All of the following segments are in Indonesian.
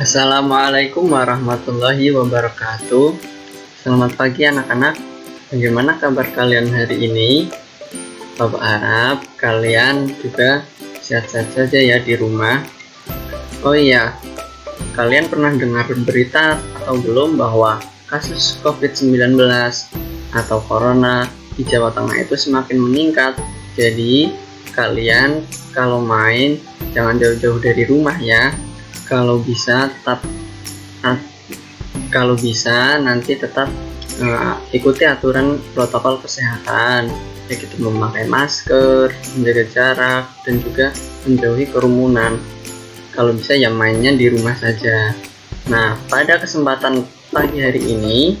Assalamualaikum warahmatullahi wabarakatuh. Selamat pagi anak-anak. Bagaimana kabar kalian hari ini? Bapak harap kalian juga sehat-sehat saja ya di rumah. Oh iya, kalian pernah dengar berita atau belum bahwa kasus COVID-19 atau Corona di Jawa Tengah itu semakin meningkat. Jadi kalian kalau main jangan jauh-jauh dari rumah ya. Kalau bisa nanti tetap ikuti aturan protokol kesehatan, yaitu memakai masker, menjaga jarak, dan juga menjauhi kerumunan. Kalau bisa ya mainnya di rumah saja. Nah, pada kesempatan pagi hari ini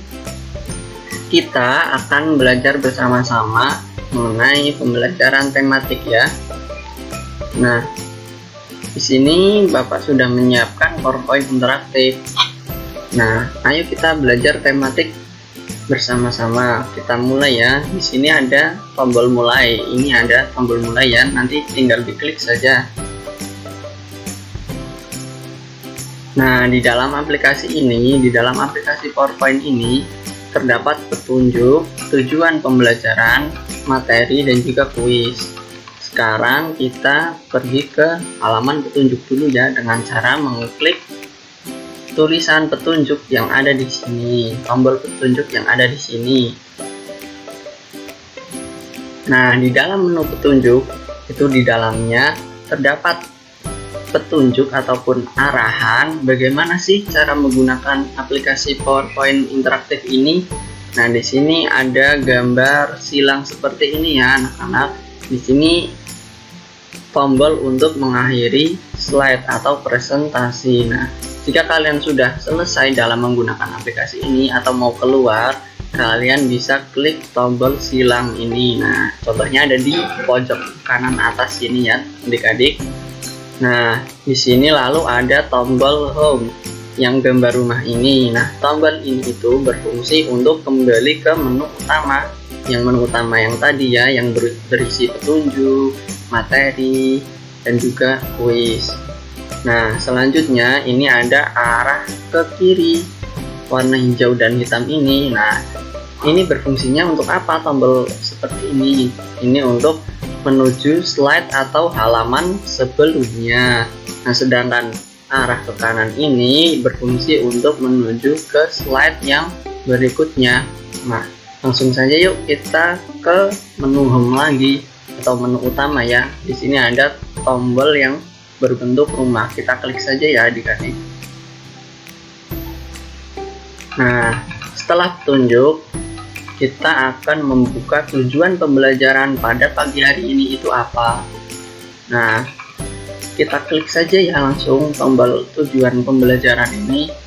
kita akan belajar bersama-sama mengenai pembelajaran tematik ya. Nah, di sini Bapak sudah menyiapkan PowerPoint interaktif. Nah, ayo kita belajar tematik bersama-sama. Kita mulai ya. Di sini ada tombol mulai. Ini ada tombol mulai ya. Nanti tinggal diklik saja. Nah, di dalam aplikasi PowerPoint ini terdapat petunjuk, tujuan pembelajaran, materi, dan juga kuis. Sekarang kita pergi ke halaman petunjuk dulu ya dengan cara mengklik tulisan petunjuk yang ada di sini, tombol petunjuk yang ada di sini. Nah, di dalam menu petunjuk itu di dalamnya terdapat petunjuk ataupun arahan bagaimana sih cara menggunakan aplikasi PowerPoint interaktif ini. Nah, di sini ada gambar silang seperti ini ya anak-anak. Di sini tombol untuk mengakhiri slide atau presentasi. Nah, jika kalian sudah selesai dalam menggunakan aplikasi ini atau mau keluar, kalian bisa klik tombol silang ini. Nah, contohnya ada di pojok kanan atas sini ya, adik-adik. Nah, di sini lalu ada tombol home yang gambar rumah ini. Nah, tombol ini itu berfungsi untuk kembali ke menu utama. Yang menu utama yang tadi ya, yang berisi petunjuk, materi, dan juga kuis. Nah, selanjutnya ini ada arah ke kiri, warna hijau dan hitam ini. Nah, ini berfungsinya untuk apa tombol seperti ini? Ini untuk menuju slide atau halaman sebelumnya. Nah, sedangkan arah ke kanan ini berfungsi untuk menuju ke slide yang berikutnya. Nah, langsung saja yuk kita ke menu home lagi atau menu utama ya. Di sini ada tombol yang berbentuk rumah. Kita klik saja ya adik-adik. Nah, setelah petunjuk, kita akan membuka tujuan pembelajaran pada pagi hari ini itu apa. Nah, kita klik saja ya langsung tombol tujuan pembelajaran ini.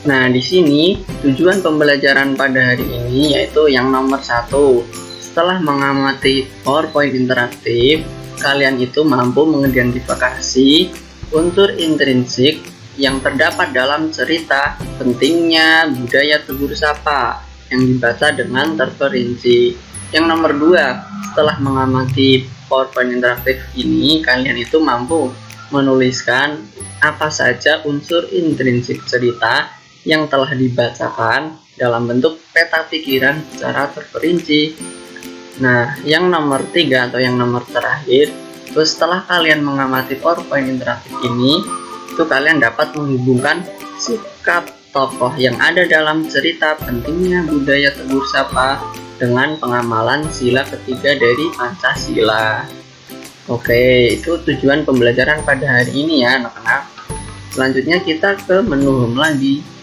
Nah, di sini tujuan pembelajaran pada hari ini yaitu yang nomor 1. Setelah mengamati PowerPoint interaktif, kalian itu mampu mengidentifikasi unsur intrinsik yang terdapat dalam cerita pentingnya budaya tegur sapa yang dibaca dengan terperinci. Yang nomor 2, setelah mengamati PowerPoint interaktif ini, kalian itu mampu menuliskan apa saja unsur intrinsik cerita yang telah dibacakan dalam bentuk peta pikiran secara terperinci. Nah, yang nomor 3 atau yang nomor terakhir, itu setelah kalian mengamati PowerPoint interaktif ini, itu kalian dapat menghubungkan sikap tokoh yang ada dalam cerita pentingnya budaya tegur sapa dengan pengamalan sila ketiga dari Pancasila. Oke, itu tujuan pembelajaran pada hari ini ya anak-anak. Selanjutnya kita ke menu home lagi.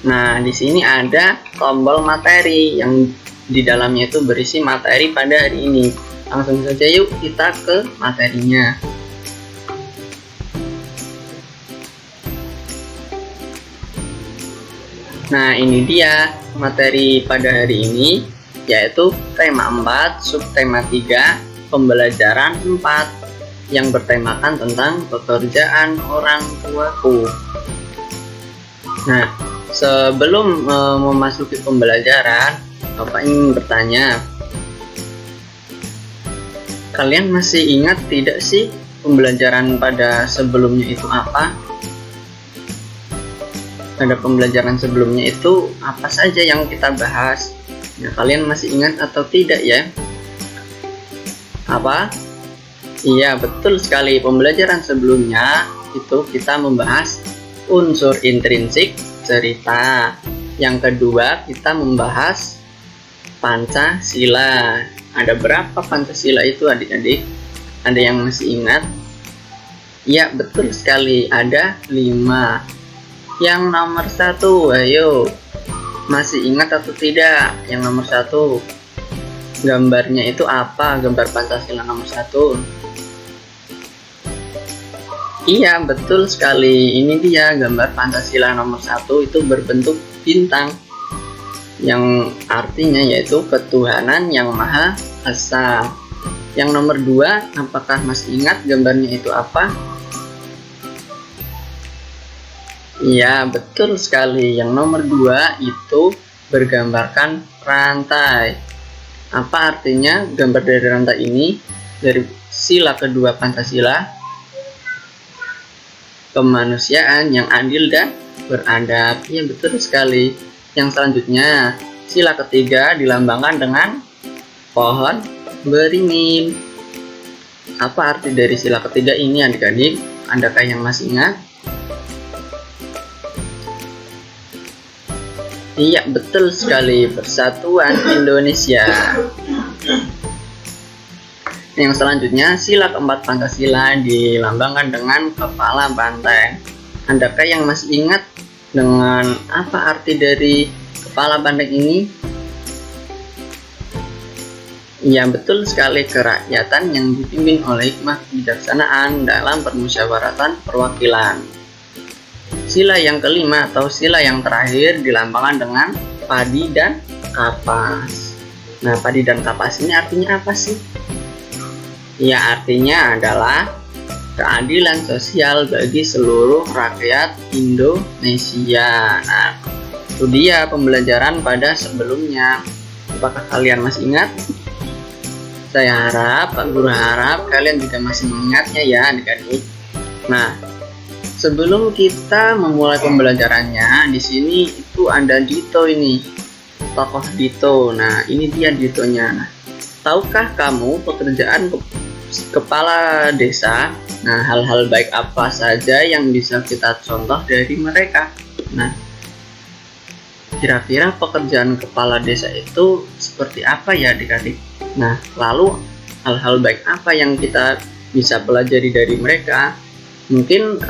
Nah, di sini ada tombol materi yang di dalamnya itu berisi materi pada hari ini. Langsung saja yuk kita ke materinya. Nah, ini dia materi pada hari ini, yaitu tema 4, subtema 3, pembelajaran 4 yang bertemakan tentang pekerjaan orang tuaku. Nah, sebelum memasuki pembelajaran, Bapak ingin bertanya, kalian masih ingat tidak sih pembelajaran pada sebelumnya itu apa? Pada pembelajaran sebelumnya itu apa saja yang kita bahas? Nah, kalian masih ingat atau tidak ya? Apa? Iya, betul sekali. Pembelajaran sebelumnya itu kita membahas unsur intrinsik cerita. Yang kedua, kita membahas Pancasila. Ada berapa Pancasila itu adik-adik? Ada yang masih ingat? Ya, betul sekali. Ada 5. Yang nomor 1, ayo. Masih ingat atau tidak? Yang nomor 1. Gambarnya itu apa? Gambar Pancasila nomor 1. Iya, betul sekali. Ini dia gambar Pancasila nomor 1 itu berbentuk bintang. Yang artinya yaitu ketuhanan yang Maha Esa. Yang nomor 2, apakah masih ingat gambarnya itu apa? Iya, betul sekali. Yang nomor 2 itu bergambarkan rantai. Apa artinya gambar dari rantai ini? Dari sila kedua Pancasila, kemanusiaan yang adil dan beradab. Iya, betul sekali. Yang selanjutnya, sila ketiga dilambangkan dengan pohon beringin. Apa arti dari sila ketiga ini adik-adik? Adakah yang masih ingat? Iya, betul sekali. Persatuan Indonesia. Yang selanjutnya, sila keempat Pancasila dilambangkan dengan kepala banteng. Adakah yang masih ingat dengan apa arti dari kepala banteng ini? Iya, betul sekali. Kerakyatan yang dipimpin oleh hikmah kebijaksanaan dalam permusyawaratan perwakilan. Sila yang kelima atau sila yang terakhir dilambangkan dengan padi dan kapas. Nah, padi dan kapas ini artinya apa sih? Ya, artinya adalah keadilan sosial bagi seluruh rakyat Indonesia. Nah, itu dia pembelajaran pada sebelumnya. Apakah kalian masih ingat? Saya harap, Pak Guru harap kalian juga masih mengingatnya ya adik-adik. Nah, sebelum kita memulai pembelajarannya, di sini itu ada Dito ini, tokoh Dito. Nah, ini dia Ditonya. Nah, tahukah kamu pekerjaan kepala desa? Nah, hal-hal baik apa saja yang bisa kita contoh dari mereka? Nah, kira-kira pekerjaan kepala desa itu seperti apa ya adik-adik? Nah, lalu hal-hal baik apa yang kita bisa pelajari dari mereka? Mungkin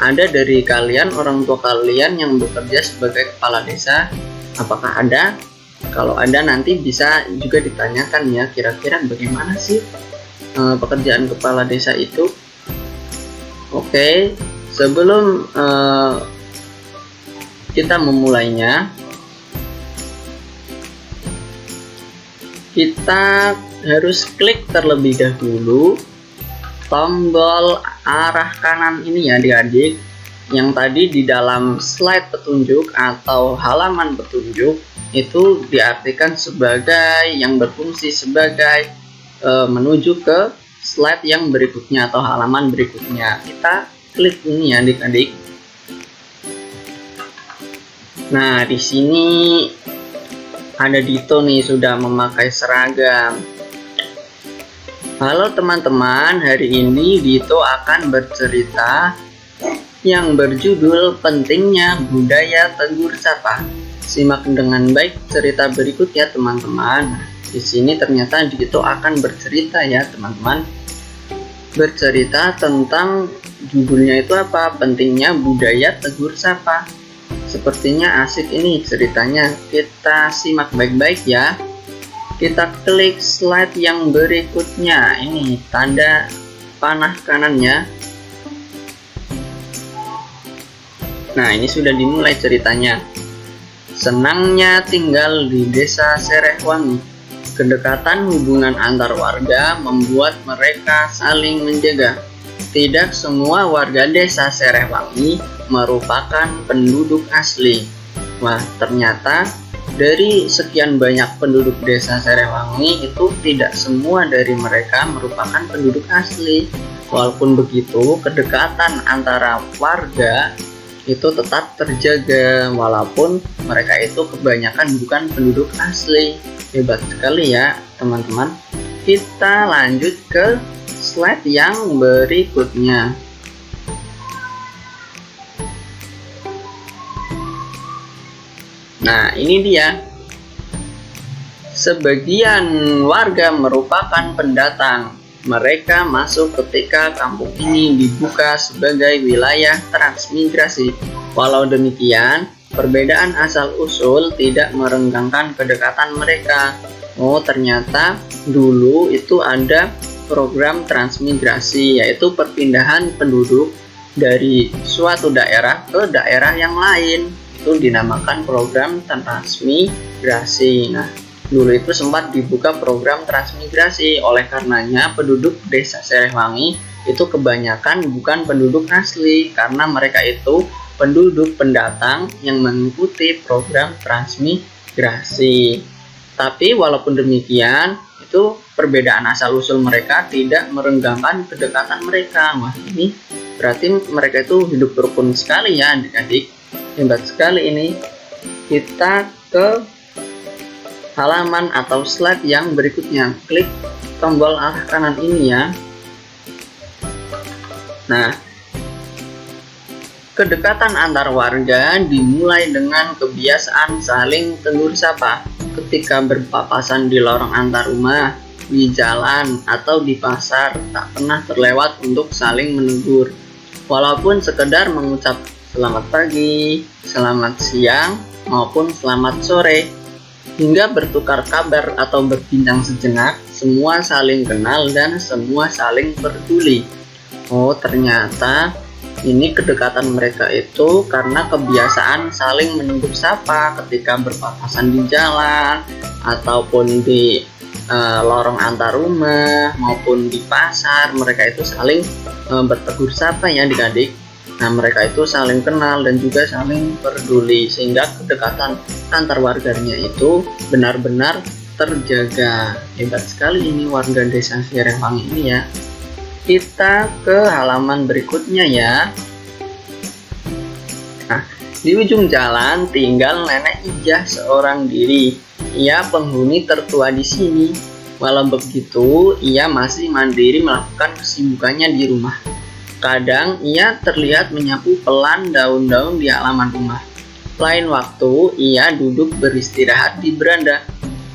ada dari kalian, orang tua kalian yang bekerja sebagai kepala desa. Apakah ada? Kalau ada nanti bisa juga ditanyakan ya, kira-kira bagaimana sih pekerjaan kepala desa itu. Oke, sebelum kita memulainya, kita harus klik terlebih dahulu tombol arah kanan ini ya adik-adik, yang tadi di dalam slide petunjuk atau halaman petunjuk itu diartikan sebagai yang berfungsi sebagai menuju ke slide yang berikutnya atau halaman berikutnya. Kita klik ini ya adik-adik. Nah, di sini ada Dito nih sudah memakai seragam. Halo teman-teman, hari ini Dito akan bercerita yang berjudul Pentingnya Budaya Tegur Sapa. Simak dengan baik cerita berikut ya teman-teman. Di sini ternyata Dito akan bercerita ya teman-teman. Bercerita tentang judulnya itu apa? Pentingnya Budaya Tegur Sapa. Sepertinya asik ini ceritanya. Kita simak baik-baik ya. Kita klik slide yang berikutnya. Ini tanda panah kanannya. Nah, ini sudah dimulai ceritanya. Senangnya tinggal di desa Serehwangi. Kedekatan hubungan antar warga membuat mereka saling menjaga. Tidak semua warga desa Serehwangi merupakan penduduk asli. Wah, ternyata dari sekian banyak penduduk desa Serehwangi itu tidak semua dari mereka merupakan penduduk asli. Walaupun begitu, kedekatan antara warga itu tetap terjaga walaupun mereka itu kebanyakan bukan penduduk asli. Hebat sekali ya teman-teman. Kita lanjut ke slide yang berikutnya. Nah, ini dia. Sebagian warga merupakan pendatang. Mereka masuk ketika kampung ini dibuka sebagai wilayah transmigrasi. Walau demikian, perbedaan asal-usul tidak merenggangkan kedekatan mereka. Oh, ternyata dulu itu ada program transmigrasi, yaitu perpindahan penduduk dari suatu daerah ke daerah yang lain. Itu dinamakan program transmigrasi. Nah, dulu itu sempat dibuka program transmigrasi, oleh karenanya penduduk desa Serehwangi itu kebanyakan bukan penduduk asli karena mereka itu penduduk pendatang yang mengikuti program transmigrasi. Tapi walaupun demikian, itu perbedaan asal-usul mereka tidak merenggangkan kedekatan mereka. Wah, ini berarti mereka itu hidup rukun sekali ya adik-adik. Hebat sekali ini. Kita ke halaman atau slide yang berikutnya. Klik tombol arah kanan ini ya. Nah, kedekatan antar warga dimulai dengan kebiasaan saling tegur sapa ketika berpapasan di lorong antar rumah, di jalan, atau di pasar. Tak pernah terlewat untuk saling menegur. Walaupun sekedar mengucap selamat pagi, selamat siang, maupun selamat sore, hingga bertukar kabar atau berbincang sejenak, semua saling kenal dan semua saling peduli. Oh, ternyata ini kedekatan mereka itu karena kebiasaan saling menegur sapa ketika berpapasan di jalan, ataupun di lorong antar rumah, maupun di pasar. Mereka itu saling bertegur sapa ya adik-adik. Nah, mereka itu saling kenal dan juga saling peduli, sehingga kedekatan antar warganya itu benar-benar terjaga. Hebat sekali ini warga desa Serehwangi ini ya. Kita ke halaman berikutnya ya. Nah, di ujung jalan tinggal Nenek Ijah seorang diri. Ia penghuni tertua di sini. Walau begitu, ia masih mandiri melakukan kesibukannya di rumah. Kadang ia terlihat menyapu pelan daun-daun di halaman rumah. Lain waktu, ia duduk beristirahat di beranda.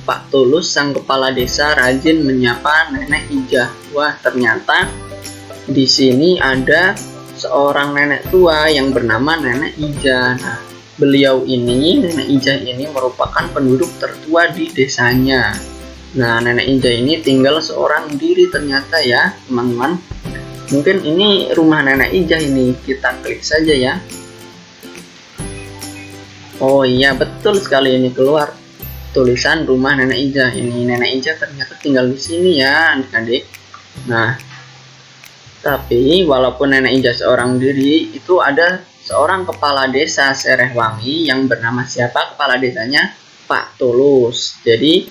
Pak Tulus, sang kepala desa, rajin menyapa Nenek Ijah. Wah, ternyata di sini ada seorang nenek tua yang bernama Nenek Ijah. Nah, beliau ini, Nenek Ijah ini merupakan penduduk tertua di desanya. Nah, Nenek Ijah ini tinggal seorang diri ternyata ya, teman-teman. Mungkin ini rumah Nenek Ijah ini, kita klik saja ya. Oh iya, betul sekali, ini keluar tulisan rumah Nenek Ijah. Ini Nenek Ijah ternyata tinggal di sini ya adik-adik. Nah, tapi walaupun Nenek Ijah seorang diri, itu ada seorang kepala desa Serehwangi yang bernama siapa? Kepala desanya Pak Tulus. Jadi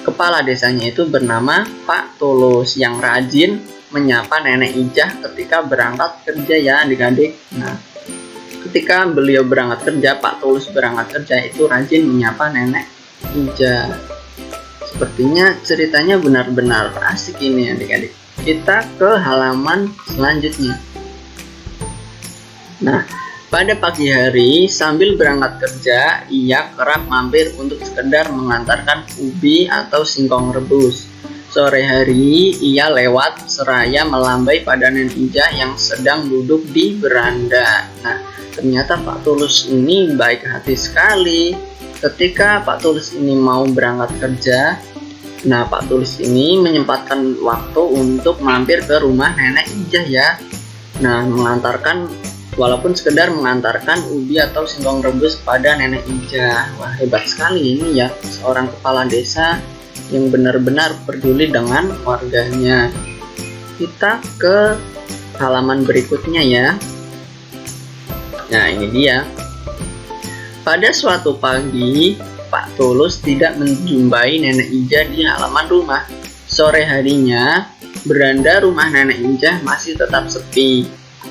kepala desanya itu bernama Pak Tulus yang rajin menyapa Nenek Ijah ketika berangkat kerja ya adik-adik. Nah, ketika beliau berangkat kerja, Pak Tulus berangkat kerja itu rajin menyapa Nenek Ijah. Sepertinya ceritanya benar-benar asik ini adik-adik. Kita ke halaman selanjutnya. Nah, pada pagi hari sambil berangkat kerja, ia kerap mampir untuk sekedar mengantarkan ubi atau singkong rebus. Sore hari, ia lewat seraya melambai pada Nenek Ijah yang sedang duduk di beranda. Nah, ternyata Pak Tulus ini baik hati sekali. Ketika Pak Tulus ini mau berangkat kerja, nah Pak Tulus ini menyempatkan waktu untuk mampir ke rumah Nenek Ijah ya. Nah, mengantarkan, walaupun sekedar mengantarkan ubi atau singkong rebus pada Nenek Ijah. Wah, hebat sekali ini ya, seorang kepala desa yang benar-benar peduli dengan warganya. Kita ke halaman berikutnya ya. Nah, ini dia. Pada suatu pagi, Pak Tulus tidak menjumpai Nenek Ijah di halaman rumah. Sore harinya, beranda rumah Nenek Injah masih tetap sepi.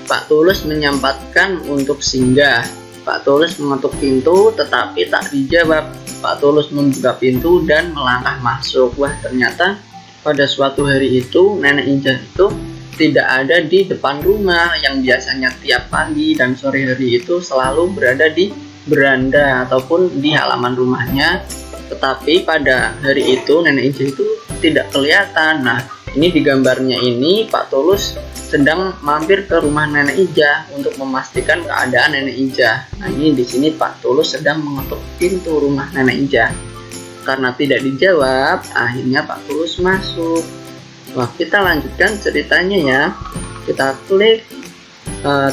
Pak Tulus menyempatkan untuk singgah. Pak Tulus mengetuk pintu tetapi tak dijawab. Pak Tulus membuka pintu dan melangkah masuk. Wah, ternyata pada suatu hari itu Nenek Injah itu tidak ada di depan rumah yang biasanya tiap pagi dan sore hari itu selalu berada di beranda ataupun di halaman rumahnya. Tetapi pada hari itu Nenek Injah itu tidak kelihatan. Nah, ini di gambarnya ini Pak Tulus sedang mampir ke rumah Nenek Injah untuk memastikan keadaan Nenek Injah. Nah, ini di sini Pak Tulus sedang mengetuk pintu rumah Nenek Injah. Karena tidak dijawab, akhirnya Pak Tulus masuk. Wah, kita lanjutkan ceritanya ya. Kita klik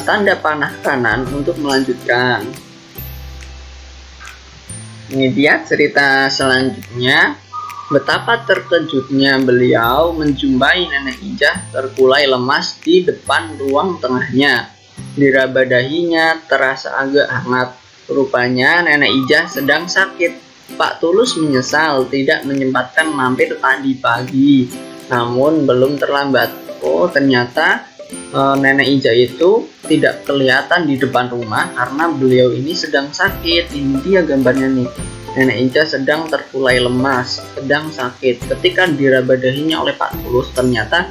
tanda panah kanan untuk melanjutkan. Ini dia cerita selanjutnya. Betapa terkejutnya beliau menjumpai Nenek Injah terkulai lemas di depan ruang tengahnya. Diraba dahinya terasa agak hangat. Rupanya Nenek Injah sedang sakit. Pak Tulus menyesal tidak menyempatkan mampir tadi pagi. Namun belum terlambat. Oh, ternyata Nenek Injah itu tidak kelihatan di depan rumah karena beliau ini sedang sakit. Ini dia gambarnya nih. Nenek Injah sedang terkulai lemas, sedang sakit. Ketika diraba dahinya oleh Pak Tulus, ternyata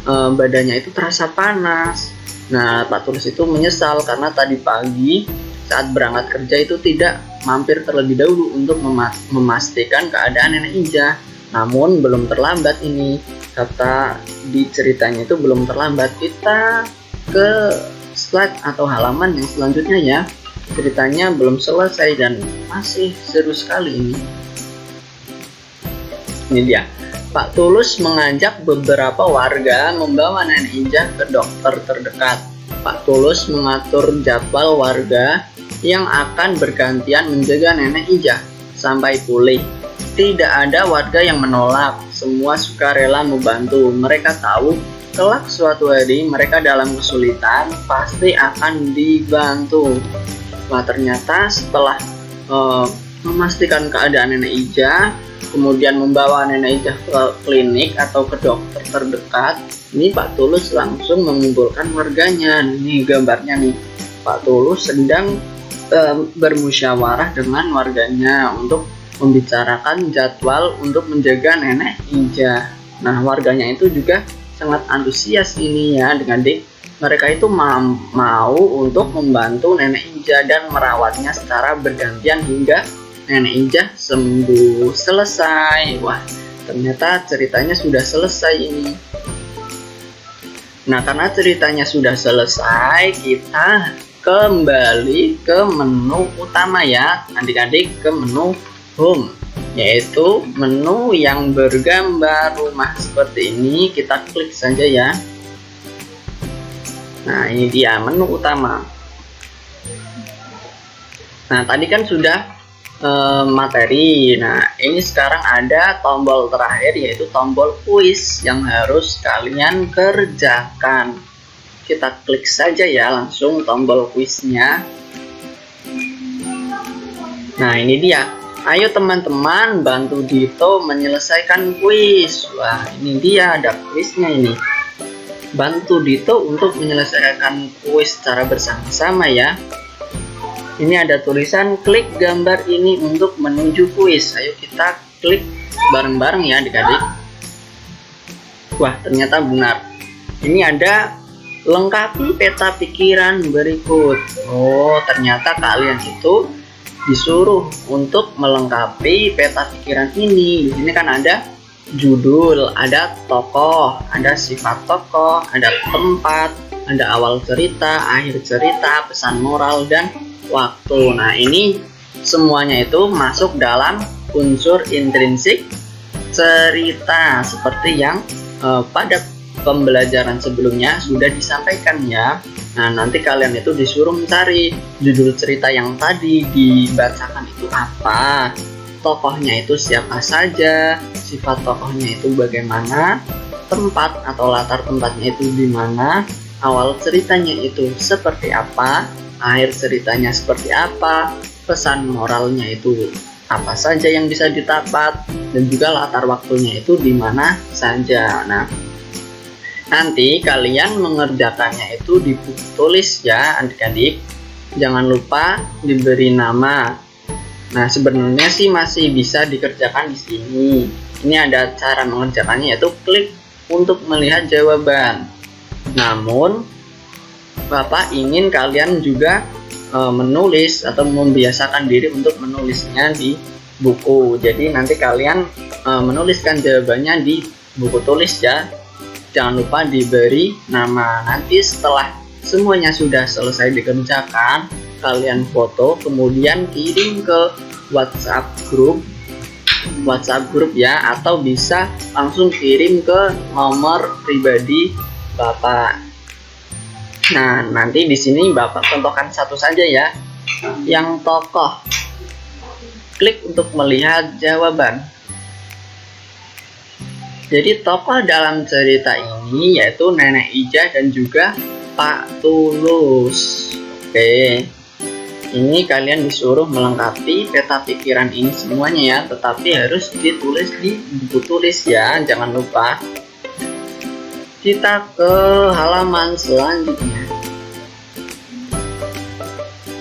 badannya itu terasa panas. Nah, Pak Tulus itu menyesal karena tadi pagi saat berangkat kerja itu tidak mampir terlebih dahulu untuk memastikan keadaan Nenek Injah. Namun belum terlambat ini, kata di ceritanya itu belum terlambat. Kita ke slide atau halaman yang selanjutnya ya. Ceritanya belum selesai dan masih seru sekali ini. Ini dia. Pak Tulus mengajak beberapa warga membawa Nenek Injah ke dokter terdekat. Pak Tulus mengatur jadwal warga yang akan bergantian menjaga Nenek Injah sampai pulih. Tidak ada warga yang menolak, semua sukarela membantu. Mereka tahu kelak suatu hari mereka dalam kesulitan pasti akan dibantu. Wah, ternyata setelah memastikan keadaan Nenek Injah, kemudian membawa Nenek Injah ke klinik atau ke dokter terdekat, ini Pak Tulus langsung mengumpulkan warganya. Ini gambarnya nih, Pak Tulus sedang bermusyawarah dengan warganya untuk membicarakan jadwal untuk menjaga Nenek Injah. Nah, warganya itu juga sangat antusias ini ya dengan mereka itu mau untuk membantu Nenek Injah dan merawatnya secara bergantian hingga Nenek Injah sembuh. Selesai. Wah, ternyata ceritanya sudah selesai ini. Nah, karena ceritanya sudah selesai, kita kembali ke menu utama ya, adik-adik, ke menu home, yaitu menu yang bergambar rumah seperti ini. Kita klik saja ya. Nah, ini dia menu utama. Nah, tadi kan sudah materi. Nah, ini sekarang ada tombol terakhir, yaitu tombol kuis yang harus kalian kerjakan. Kita klik saja ya langsung tombol kuisnya. Nah, ini dia. Ayo teman-teman, bantu Dito menyelesaikan kuis. Wah, ini dia ada kuisnya ini. Bantu Dito untuk menyelesaikan kuis secara bersama-sama ya. Ini ada tulisan klik gambar ini untuk menuju kuis. Ayo kita klik bareng-bareng ya adik-adik. Wah, ternyata benar. Ini ada lengkapi peta pikiran berikut. Oh, ternyata kalian itu disuruh untuk melengkapi peta pikiran ini. Di sini kan ada judul, ada tokoh, ada sifat tokoh, ada tempat, ada awal cerita, akhir cerita, pesan moral, dan waktu. Nah, ini semuanya itu masuk dalam unsur intrinsik cerita seperti yang pada pembelajaran sebelumnya sudah disampaikan ya. Nah, nanti kalian itu disuruh mencari judul cerita yang tadi dibacakan itu apa, tokohnya itu siapa saja, sifat tokohnya itu bagaimana, tempat atau latar tempatnya itu di mana, awal ceritanya itu seperti apa, akhir ceritanya seperti apa, pesan moralnya itu apa saja yang bisa didapat, dan juga latar waktunya itu di mana saja. Nah, Nanti kalian mengerjakannya itu di buku tulis ya adik-adik. Jangan lupa diberi nama. Nah, sebenarnya sih masih bisa dikerjakan di sini. Ini ada cara mengerjakannya, yaitu klik untuk melihat jawaban. Namun, Bapak ingin kalian juga menulis atau membiasakan diri untuk menulisnya di buku. Jadi nanti kalian menuliskan jawabannya di buku tulis ya. Jangan lupa diberi nama. Nanti setelah semuanya sudah selesai dikerjakan, kalian foto kemudian kirim ke WhatsApp grup ya, atau bisa langsung kirim ke nomor pribadi Bapak. Nah, nanti di sini Bapak contohkan satu saja ya, yang tokoh. Klik untuk melihat jawaban. Jadi tokoh dalam cerita ini yaitu Nenek Ija dan juga Pak Tulus. Oke, ini kalian disuruh melengkapi peta pikiran ini semuanya ya, tetapi harus ditulis di buku tulis ya, jangan lupa. Kita ke halaman selanjutnya.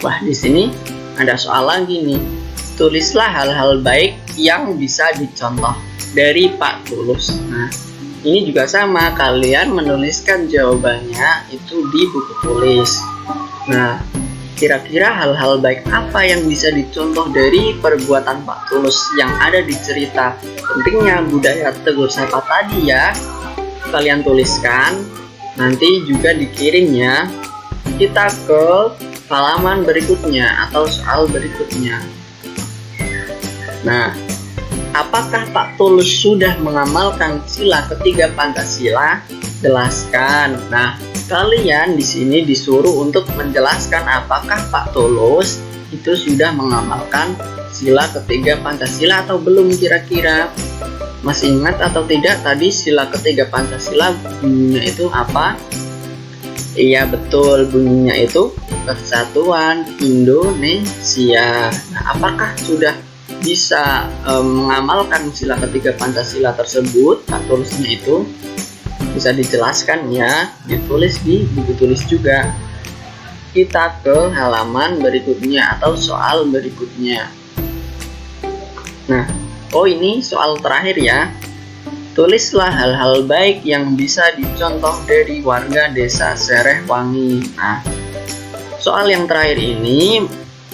Wah, di sini ada soal lagi nih. Tulislah hal-hal baik yang bisa dicontoh dari Pak Tulus. Nah, ini juga sama, kalian menuliskan jawabannya itu di buku tulis. Nah, kira-kira hal-hal baik apa yang bisa dicontoh dari perbuatan Pak Tulus yang ada di cerita Pentingnya Budaya Tegur Sapa tadi ya? Kalian tuliskan, nanti juga dikirimnya. Kita ke halaman berikutnya atau soal berikutnya. Nah, apakah Pak Tulus sudah mengamalkan sila ketiga Pancasila? Jelaskan. Nah, kalian di sini disuruh untuk menjelaskan apakah Pak Tulus itu sudah mengamalkan sila ketiga Pancasila atau belum kira-kira. Masih ingat atau tidak tadi sila ketiga Pancasila bunyinya itu apa? Iya betul, bunyinya itu Persatuan Indonesia. Nah, apakah sudah bisa mengamalkan sila ketiga Pancasila tersebut? Pak Tulusnya itu bisa dijelaskan ya, ditulis di buku tulis juga. Kita ke halaman berikutnya atau soal berikutnya. Nah, ini soal terakhir ya. Tulislah hal-hal baik yang bisa dicontoh dari warga desa Serehwangi. Nah, soal yang terakhir ini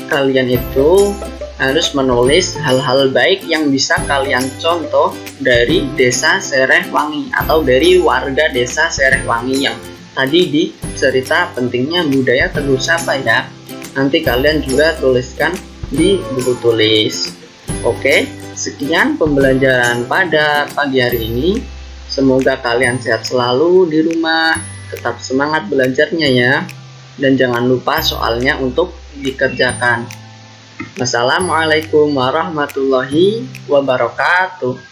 kalian itu harus menulis hal-hal baik yang bisa kalian contoh dari desa Serehwangi atau dari warga desa Serehwangi yang tadi di cerita Pentingnya Budaya Tegur Sapa ya. Nanti kalian juga tuliskan di buku tulis. Oke, sekian pembelajaran pada pagi hari ini. Semoga kalian sehat selalu di rumah, tetap semangat belajarnya ya. Dan jangan lupa soalnya untuk dikerjakan. Wassalamualaikum warahmatullahi wabarakatuh.